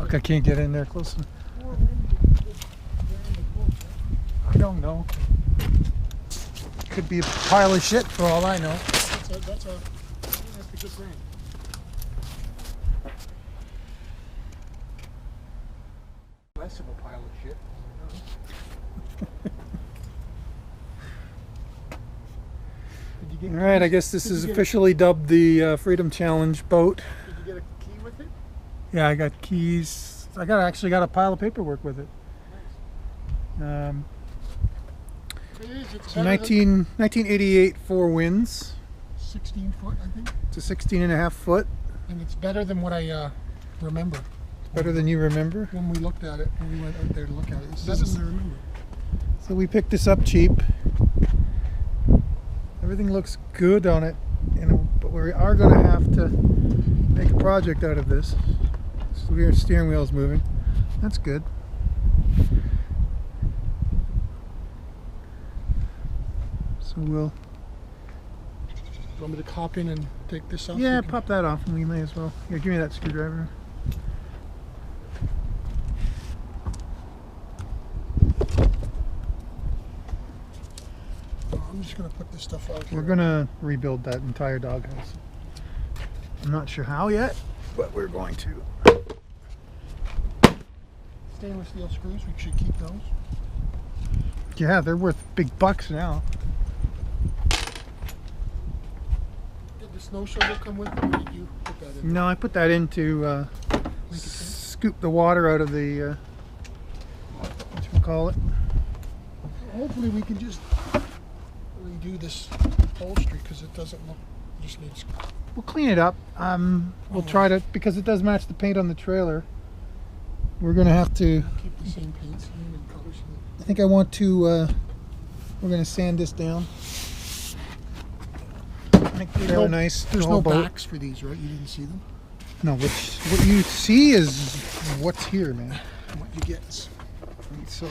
Look, I can't get in there close enough. I don't know. Could be a pile of shit for all I know. That's a good brand. Less of a pile of shit. All right, I guess this is officially dubbed the Freedom Challenge boat. Did you get a key with it? Yeah, I got keys. I actually got a pile of paperwork with it. Nice. It's 1988 4 winds. 16 foot, I think. It's a 16.5 foot. And it's better than what I remember. Better than you remember? When we looked at it, when we went out there to look at it. It's better than I remember. So we picked this up cheap. Everything looks good on it, but we are going to have to make a project out of this. So your steering wheel's moving. That's good. So we'll... You want me to hop in and take this off? Yeah, pop that off and we may as well. Here, give me that screwdriver. I'm just going to put this stuff out here. We're going to rebuild that entire doghouse. I'm not sure how yet, but we're going to. Stainless steel screws, we should keep those. Yeah, they're worth big bucks now. Did the snow shovel come with it, or did you put that in? No, I put that in to scoop the water out of the, whatchamacallit. Hopefully we can just redo this upholstery because it doesn't look, it just needs... We'll clean it up. We'll try to, because it does match the paint on the trailer. We're going to have to... Keep the same paint scheme and color scheme. I think I want to, we're going to sand this down. Make the trailer nice. There's no backs for these, right? You didn't see them? No, what you see is what's here, man. What you get. So...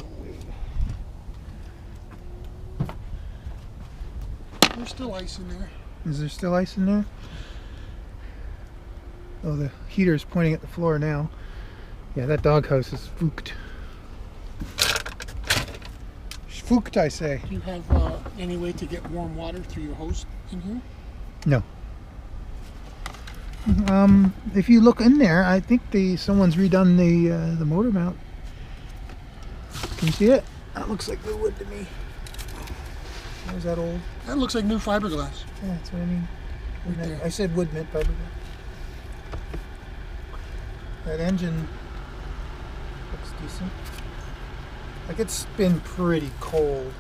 There's still ice in there. Is there still ice in there? Oh, the heater's pointing at the floor now. Yeah, that doghouse is spooked. Spooked, I say. Do you have any way to get warm water through your hose in here? No. If you look in there, I think someone's redone the motor mount. Can you see it? That looks like the wood to me. There's that old. That looks like new fiberglass. Yeah, that's what I mean. Right there. I said wood meant fiberglass. That engine looks decent. Like, it's been pretty cold,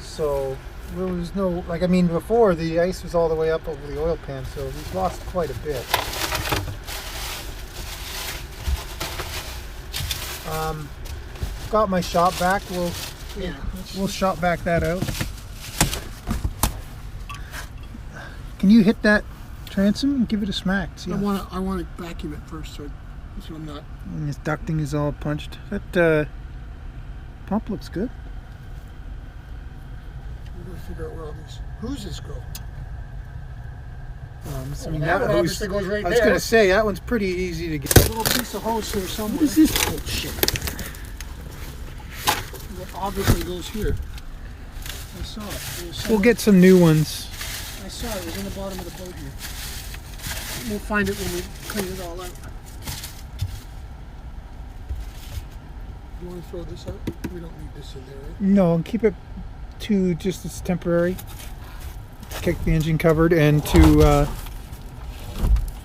so there was no, like, I mean, before the ice was all the way up over the oil pan, so we've lost quite a bit. Got my shop vac. We'll shop vac that out. Can you hit that transom and give it a smack? See I want to vacuum it first, so I'm not. And this ducting is all punched. That pump looks good. We're gonna figure out where all these. Who's this girl? I mean, that one obviously goes right there. I was gonna say that one's pretty easy to get. A little piece of hose here somewhere. What is this bullshit? That obviously goes here. I saw it. We'll get some new ones. I saw it. It was in the bottom of the boat here. We'll find it when we clean it all out. You want to throw this out? We don't need this in there, right? No, and keep it to just as temporary. Kick the engine covered and to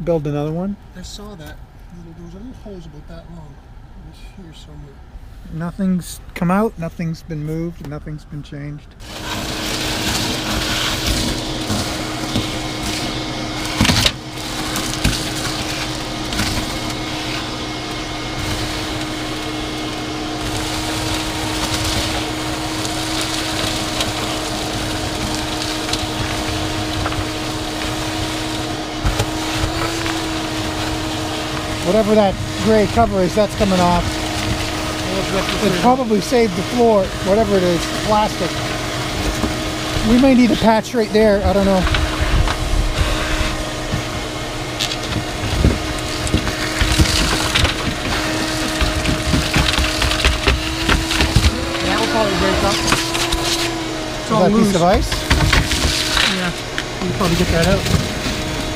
build another one. I saw that. There was a little hose about that long. It was here somewhere. Nothing's come out, nothing's been moved, nothing's been changed. Whatever that gray cover is, that's coming off. It probably saved the floor, whatever it is, plastic. We may need a patch right there, I don't know. all that loose. piece of ice? Yeah, you can probably get that out.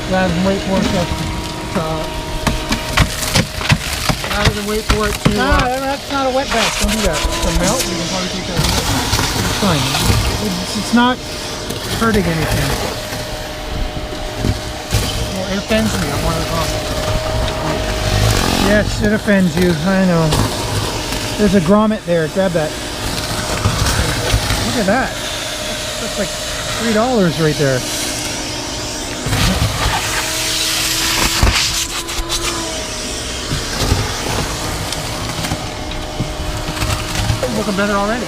Rather than wait for it to That's not a wet bath. Don't do that. to melt, you can probably take that out. It's fine. It's not hurting anything. Well, it offends me. I want it off. Yes, it offends you. I know. There's a grommet there. Grab that. Look at that. That's like $3 right there. It's looking better already.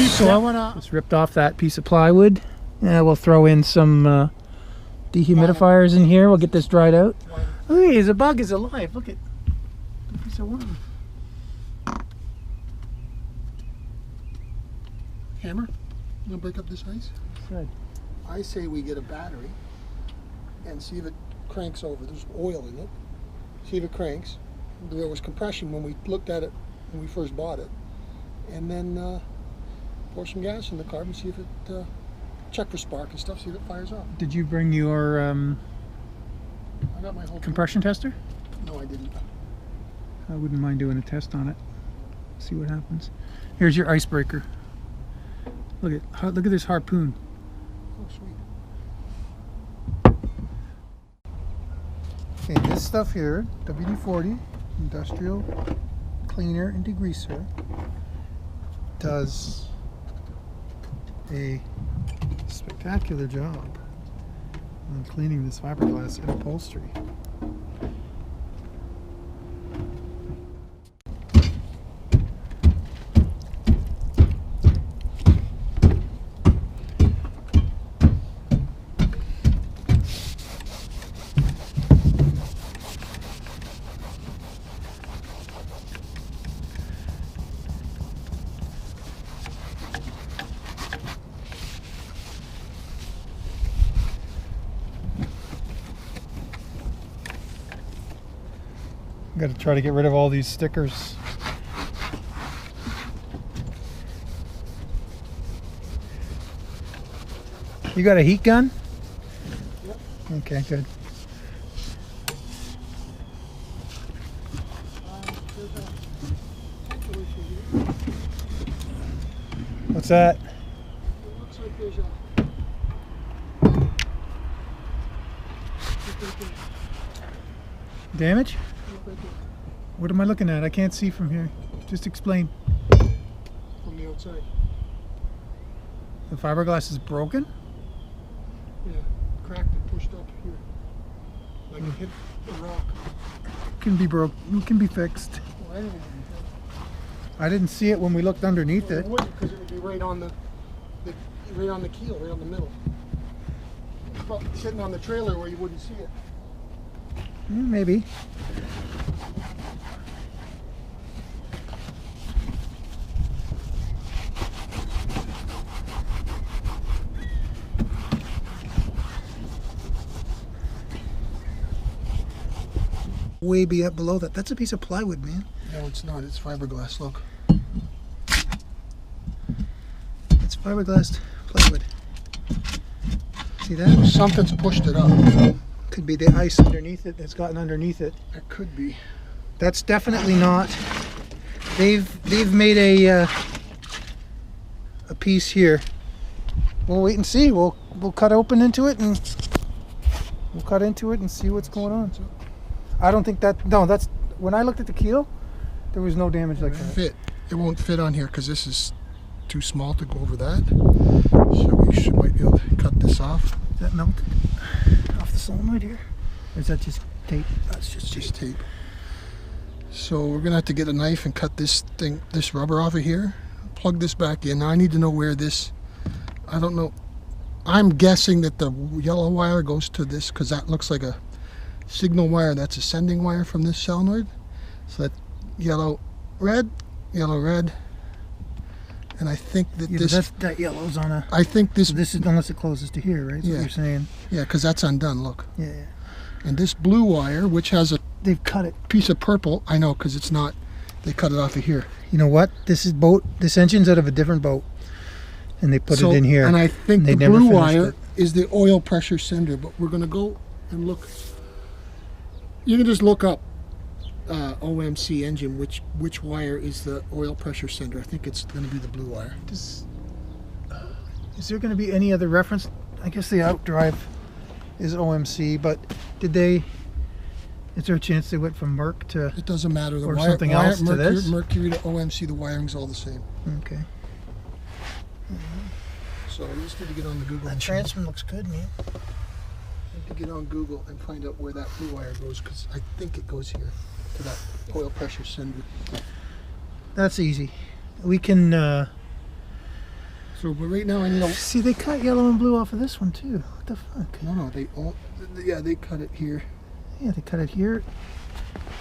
So I want to just ripped off that piece of plywood. We'll throw in some dehumidifiers in here. We'll get this dried out. Oh, hey, the bug is alive. Look at the piece of worm. Hammer? You gonna break up this ice? Good. I say we get a battery and see if it cranks over. There's oil in it. See if it cranks. There was compression when we looked at it when we first bought it. And then pour some gas in the carb and see if it, check for spark and stuff, see if it fires up. Did you bring your I got my whole compression tester? No, I didn't. I wouldn't mind doing a test on it. See what happens. Here's your icebreaker. Look at this harpoon. Oh, sweet. Okay, this stuff here, WD-40 Industrial Cleaner and Degreaser, does a spectacular job on cleaning this fiberglass and upholstery. Got to try to get rid of all these stickers. You got a heat gun? Yep. Okay, good. What's that? It looks like there's a Damage? What am I looking at? I can't see from here. Just explain. from the outside. The fiberglass is broken? Yeah, cracked and pushed up here. Like it hit the rock. Can be broke. It can be fixed. Well, anyway, I didn't see it when we looked underneath it it. would, because it would be right on the right on the keel, right on the middle. It's probably sitting on the trailer where you wouldn't see it. Maybe. Way be up below that. That's a piece of plywood, man. No, it's not. It's fiberglass. Look. It's fiberglass plywood. See that? Something's pushed it up. Could be the ice underneath it that's gotten underneath it. It could be. That's definitely not. They've made a piece here. We'll wait and see. We'll cut open into it and we'll cut into it and see what's going on. I don't think that. No, that's when I looked at the keel. There was no damage like that. It won't fit on here because this is too small to go over that. So we might be able to cut this off. Is that melted off the solenoid here? Or is that just tape? That's just tape. So we're gonna have to get a knife and cut this rubber off of here. Plug this back in. Now I need to know where this. I don't know. I'm guessing that the yellow wire goes to this because that looks like a signal wire. That's a sending wire from this solenoid. So that yellow, red, and I think that that yellow's on a. I think this. This is unless it closes to here, right? That's what you're saying. Yeah, because that's undone. Look. Yeah. And this blue wire, which has a They've cut it. piece of purple, I know because it's not, they cut it off of here. You know what? This engine's out of a different boat. And they put So- it in here. And I think They the never blue finished wire it. is the oil pressure sender, but we're going to go and look. You can just look up OMC engine, which wire is the oil pressure sender. I think it's going to be the blue wire. Is there going to be any other reference? I guess the outdrive is OMC, but is there a chance they went from Merck to... It doesn't matter. The Or wire, something else to this? Mercury to OMC, the wiring's all the same. Okay. So we just need to get on the Google. That machine. transmission looks good, man. Need to get on Google and find out where that blue wire goes, because I think it goes here to that oil pressure sender. That's easy. We can... So, but right now I need a... See, they cut yellow and blue off of this one, too. What the fuck? No, they cut it here. Yeah, they cut it here.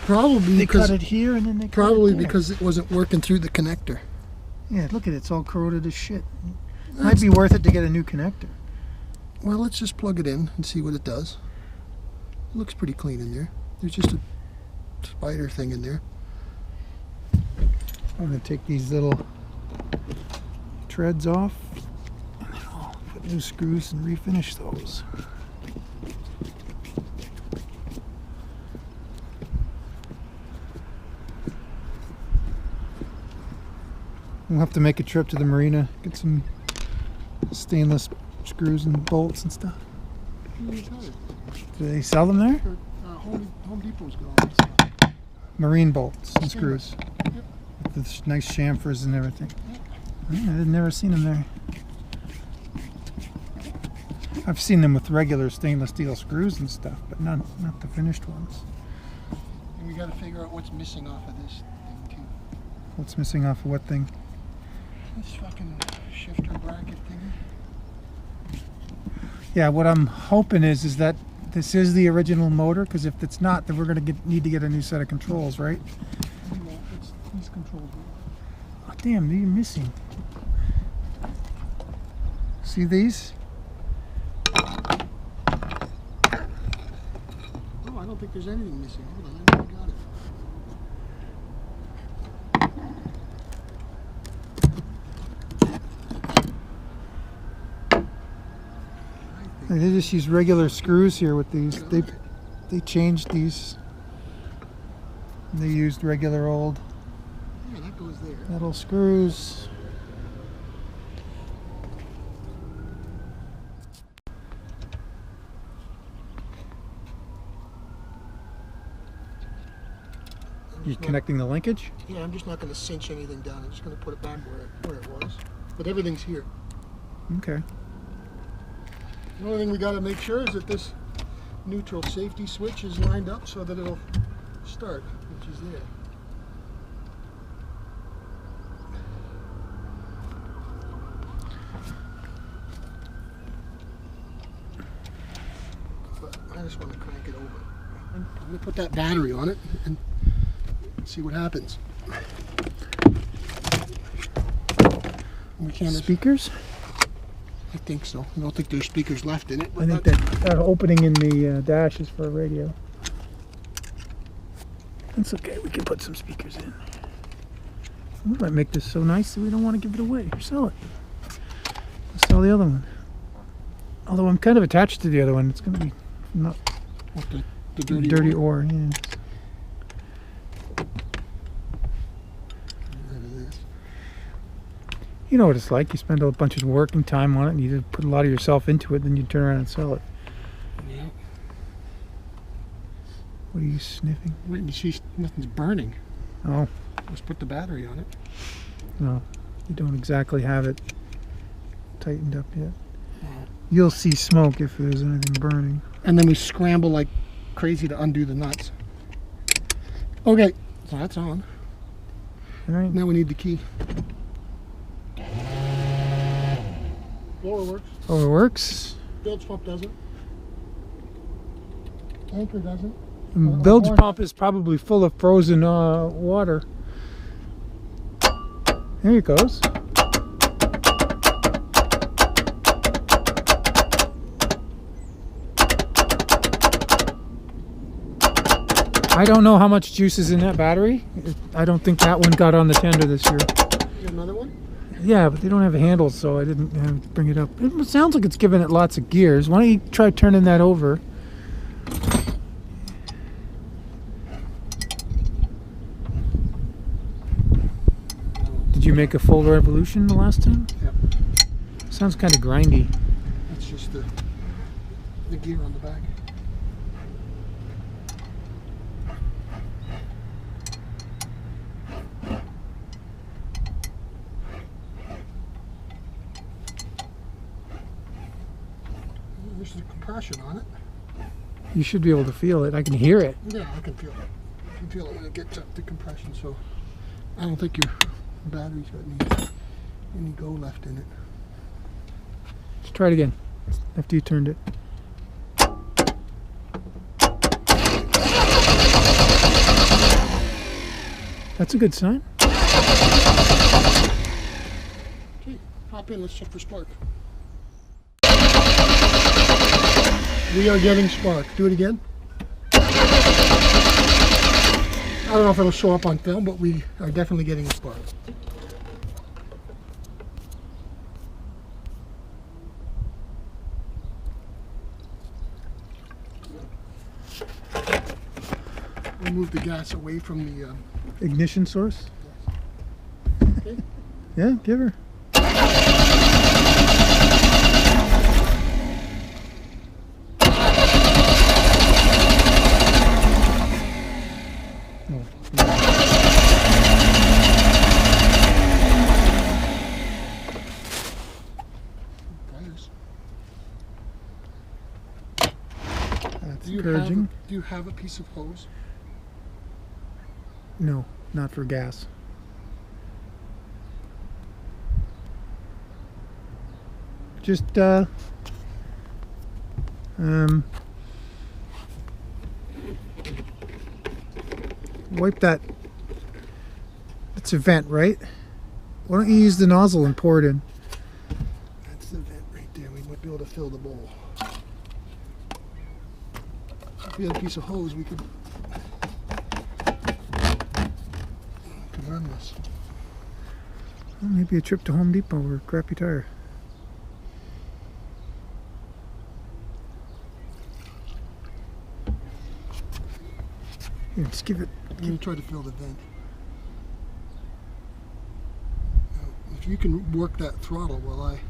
Probably They because cut it here, and then they cut probably it there. because it wasn't working through the connector. Yeah, look at it. It's all corroded as shit. Might be worth it to get a new connector. Well, let's just plug it in and see what it does. It looks pretty clean in there. There's just a spider thing in there. I'm going to take these little treads off, and then I'll put new screws and refinish those. We'll have to make a trip to the marina, get some stainless screws and bolts and stuff. Do they sell them there? Home Depot's got all this stuff. Marine bolts and screws. With the nice chamfers and everything. Yeah, I've never seen them there. I've seen them with regular stainless steel screws and stuff, but not the finished ones. And we got to figure out what's missing off of this thing too. What's missing off of what thing? This fucking shifter bracket thingy. Yeah, what I'm hoping is that this is the original motor, because if it's not, then we're going to need to get a new set of controls, right? It's these controls. Oh, damn, they're missing. See these? Oh, I don't think there's anything missing. Hold on, I got it. They just use regular screws here with these. They changed these. They used regular old Yeah, that goes there. metal screws. You connecting the linkage? Yeah, I'm just not going to cinch anything down. I'm just going to put it back where it was. But everything's here. Okay. The only thing we got to make sure is that this neutral safety switch is lined up so that it'll start, which is there. But I just want to crank it over. I'm going to put that battery on it and see what happens. We can't. Speakers? I think so. I don't think there's speakers left in it. I think that opening in the dash is for a radio. That's okay. We can put some speakers in. We might make this so nice that we don't want to give it away or sell it. Let's sell the other one. Although I'm kind of attached to the other one. It's going to be not What, the dirty ore. Yeah. You know what it's like. You spend a bunch of working time on it, and you just put a lot of yourself into it, then you turn around and sell it. Yeah. What are you sniffing? Wait, you see, nothing's burning. Oh, Let's put the battery on it. no. You don't exactly have it tightened up yet. You'll see smoke if there's anything burning. And then we scramble like crazy to undo the nuts. Okay, so that's on. All right. Now we need the key. Blower works. Oh, it works. Bilge pump doesn't. Anchor doesn't. Bilge pump is probably full of frozen water. There it goes. I don't know how much juice is in that battery. I don't think that one got on the tender this year. You got another one? Yeah, but they don't have handles, so I didn't bring it up. It sounds like it's giving it lots of gears. Why don't you try turning that over? Did you make a full revolution the last time? Yep. Sounds kind of grindy. That's just the gear on the back. There's the compression on it. You should be able to feel it. I can hear it. Yeah, I can feel it. I can feel it when it gets up to compression, so I don't think your battery's got any go left in it. Let's try it again after you turned it. That's a good sign. Okay, hop in, let's check for spark. We are getting spark. Do it again. I don't know if it'll show up on film, but we are definitely getting a spark. We'll move the gas away from the Ignition source? okay. Yeah, give her. Tires. That's Do you encouraging. have a piece of hose? No, not for gas. Just wipe that. It's a vent, right? Why don't you use the nozzle and pour it in? That's the vent right there. We might be able to fill the bowl. If we had a piece of hose, we could run this. Well, maybe a trip to Home Depot or a crappy tire. Here, just give it. I'm going to try to fill the vent. Now, if you can work that throttle while I